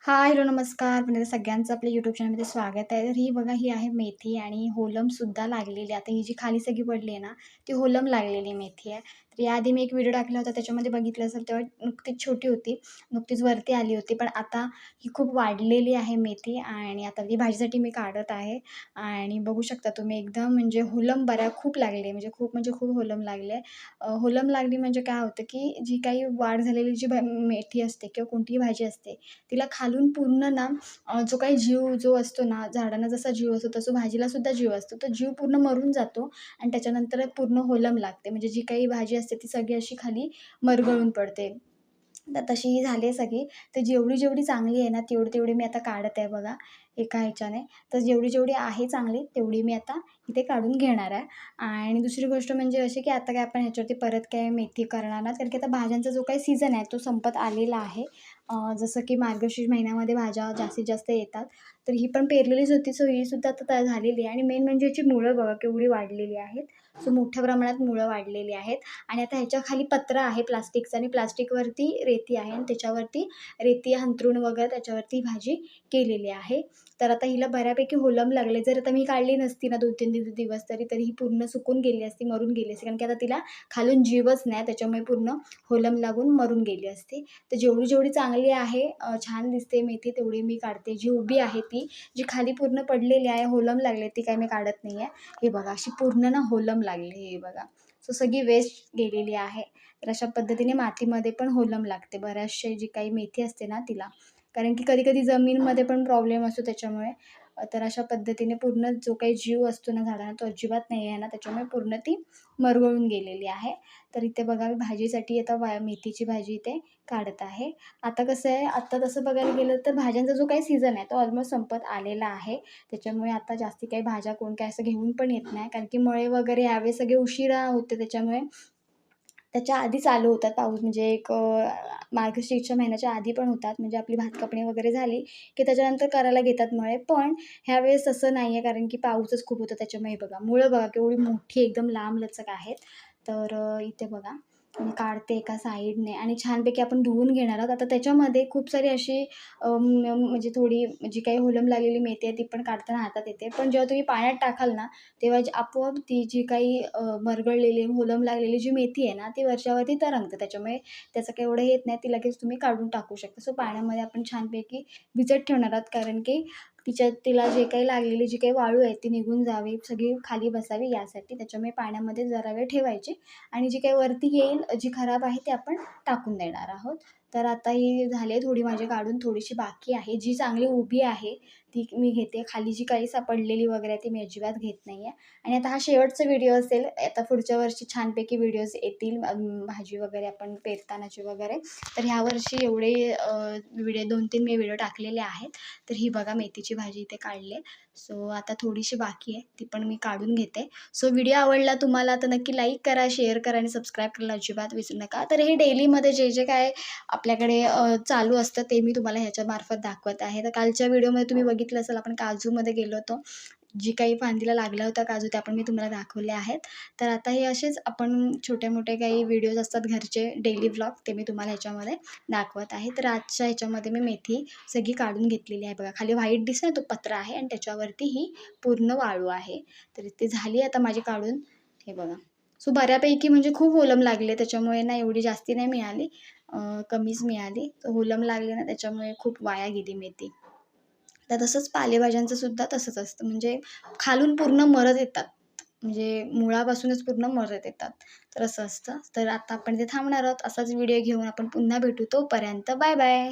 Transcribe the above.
हाय, hello, नमस्कार. पुन्हा एकदा सगळ्यांचं आपल्या यूट्यूब चॅनलमध्ये स्वागत आहे. तर ही बघा, ही आहे मेथी आणि होलमसुद्धा लागलेली. आता ही जी खाली सगळी पडली आहे ना, ती होलम लागलेली मेथी आहे. तर याआधी मी एक व्हिडिओ टाकला होता, त्याच्यामध्ये बघितलं असेल तेव्हा नुकतीच छोटी होती, नुकतीच वरती आली होती. पण आता ही खूप वाढलेली आहे मेथी आणि आता ती भाजीसाठी मी काढत आहे आणि बघू शकता तुम्ही एकदम म्हणजे होलम खूप लागले, म्हणजे खूप होलम लागले. होलम लागली म्हणजे काय होतं, की जी काही वाढ झालेली जी मेथी असते किंवा कोणतीही भाजी असते, तिला खालून पूर्ण ना जो काही जीव जो असतो ना, झाडांना जसा जीव असतो तसं भाजीला सुद्धा जीव असतो. तो जीव पूर्ण मरून जातो आणि त्याच्यानंतर पूर्ण होलम लागते. म्हणजे जी काही भाजी असते ती सगळी अशी खाली मरगळून पडते. तर तशी ही झाली आहे सगळी. तर जेवढी चांगली आहे ना, तेवढी मी आता काढत आहे बघा एका ह्याच्याने. तर जेवढी आहे चांगली तेवढी मी आता इथे काढून घेणार आहे. आणि दुसरी गोष्ट म्हणजे अशी की आता काय आपण ह्याच्यावरती परत काय मेथी करणार नाही. कारण की आता भाज्यांचा जो काही सीझन आहे तो संपत आलेला आहे. जसं की मार्गशीर्ष महिन्यामध्ये भाज्या जास्तीत जास्त येतात. तर ही पण पेरलेलीच होती. सो ही सुद्धा आता तयार झालेली आहे आणि मेन म्हणजे याची मुळं बघा केवढी वाढलेली आहेत. सो मोठ्या प्रमाणात मुळं वाढलेली आहेत. आणि आता ह्याच्या खाली पत्रा आहे प्लास्टिकचा आणि प्लास्टिकवरती रेती आहे आणि त्याच्यावरती रेती अंथरूण वगैरे त्याच्यावरती भाजी केलेली आहे. तर आता हिला बऱ्यापैकी होलम लागले. जर आता मी काढली नसती ना 2-3 दिवस तरी ही पूर्ण सुकून गेली असती, मरून गेली असती. कारण की आता तिला खालून जीवच नाही, त्याच्यामुळे पूर्ण होलम लागून मरून गेली असती. तर जेवढी चांगली आहे छान दिसते मेथी तेवढी मी काढते. जी उभी आहे ती, जी खाली पूर्ण पडलेली आहे, होलम लागले ती काही मी काढत नाही आहे. हे बघा अशी पूर्ण ना होलम लागली हे बघा. सो सगळी वेस्ट गेलेली आहे. तर अशा पद्धतीने मातीमध्ये पण होलम लागते बऱ्याचशा जी काही मेथी असते ना तिला. कारण की कधी-कधी जमीनमध्ये पण प्रॉब्लेम असतो त्याच्यामुळे. तर अशा पद्धतीने पूर्ण जो काही जीव असतो ना झाडांना तो अजिबात नाही आहे ना, त्याच्यामुळे पूर्ण ती मरगळून गेलेली आहे. तर इथे बघा मी भाजीसाठी आता मेथीची भाजी इथे काढत आहे. आता कसं आहे, आता तसं बघायला गेलं तर भाज्यांचा जो काही सीझन आहे तो ऑलमोस्ट संपत आलेला आहे. त्याच्यामुळे आता जास्ती काही भाज्या कोण काय असं घेऊन पण येत नाही. कारण की मळे वगैरे यावेळेस सगळे उशिरा होते त्याच्यामुळे त्याच्या आधी चालू होतात पाऊस म्हणजे एक मार्गशीर्षच्या महिन्याच्या आधी पण होतात. म्हणजे आपली भात कापणी वगैरे झाली, की त्याच्यानंतर करायला घेतात मळे. पण ह्यावेळेस तसं नाही आहे कारण की पाऊसच खूप होता त्याच्यामुळे बघा मुळं बघा केवढी मोठी एकदम लांबलचक आहेत. तर इथे बघा मी काढते एका साईडने आणि छानपैकी आपण धुवून घेणार आहोत. आता त्याच्यामध्ये खूप सारी अशी म्हणजे थोडी जी काही होलम लागलेली मेथी आहे ती पण काढताना हातात येते. पण जेव्हा तुम्ही पाण्यात टाकाल ना, तेव्हा जी आपोआप ती जी काही मरगळलेली, होलम लागलेली जी मेथी आहे ना, ती वरच्यावरती तरंगते. त्याच्यामुळे त्याचं काही एवढं येत नाही. ती लगेच तुम्ही काढून टाकू शकता. सो पाण्यामध्ये आपण छानपैकी भिजत ठेवणार आहोत कारण की तिला जे काही लागलेली जी काही वाळू आहे ती निघून जावी, सगळी खाली बसावी यासाठी. त्याच्यामुळे पाण्यामध्ये जरा वेळ ठेवायची आणि जी काही वरती येईल, जी खराब आहे ती आपण टाकून देणार आहोत. तर आता ही झाली आहे थोडी माझी काढून, थोडीशी बाकी आहे. जी चांगली उभी आहे ती मी घेते. खाली जी काही पडलेली वगैरे आहे ती मी अजिबात घेत नाही आहे. आणि आता हा शेवटचा व्हिडिओ असेल. आता पुढच्या वर्षी छानपैकी व्हिडिओज येतील भाजी वगैरे आपण पेरतानाचे वगैरे. तर ह्या वर्षी एवढे व्हिडिओ 2-3 मी व्हिडिओ टाकलेले आहेत. तर ही बघा मेथीची भाजी इथे काढली आहे. सो आता थोडीशी बाकी आहे, ती पण मी काढून घेते. सो व्हिडिओ आवडला तुम्हाला तर नक्की लाईक करा, शेअर करा आणि सबस्क्राईब करायला अजिबात विसरू नका. तर हे डेलीमध्ये जे काय आपल्याकडे चालू असतं ते मी तुम्हाला ह्याच्यामार्फत दाखवत आहे. तर कालच्या व्हिडिओमध्ये तुम्ही बघितलं असेल आपण काजूमध्ये गेलो होतो. जी काही फांदीला लागला होता काजू त्या पण मी तुम्हाला दाखवले आहेत. तर आता हे असेच आपण छोटे-मोठे काही व्हिडिओज असतात घरचे डेली व्लॉग ते मी तुम्हाला ह्याच्यामध्ये दाखवत आहे. तर आजच्या ह्याच्यामध्ये मी मेथी सगळी काढून घेतलेली आहे बघा. खाली व्हाईट दिसतोय तो पत्रा आहे आणि त्याच्यावरती ही पूर्ण वाळू आहे. तर ते झाली आता माझी काढून. हे बघा. सो बऱ्यापैकी म्हणजे खूप होलम लागले त्याच्यामुळे ना एवढी जास्ती नाही मिळाली. कमीच मिळाली. तर होलम लागले ना त्याच्यामुळे खूप वाया गेली मेथी. तर तसंच पालेभाज्यांचं सुद्धा तसंच असतं. म्हणजे खालून पूर्ण मरत येतात. म्हणजे मुळापासूनच पूर्ण मरत येतात. तर असं असतं. तर आता आपण इथे थांबणार आहोत. असाच व्हिडिओ घेऊन आपण पुन्हा भेटू. तोपर्यंत बाय बाय.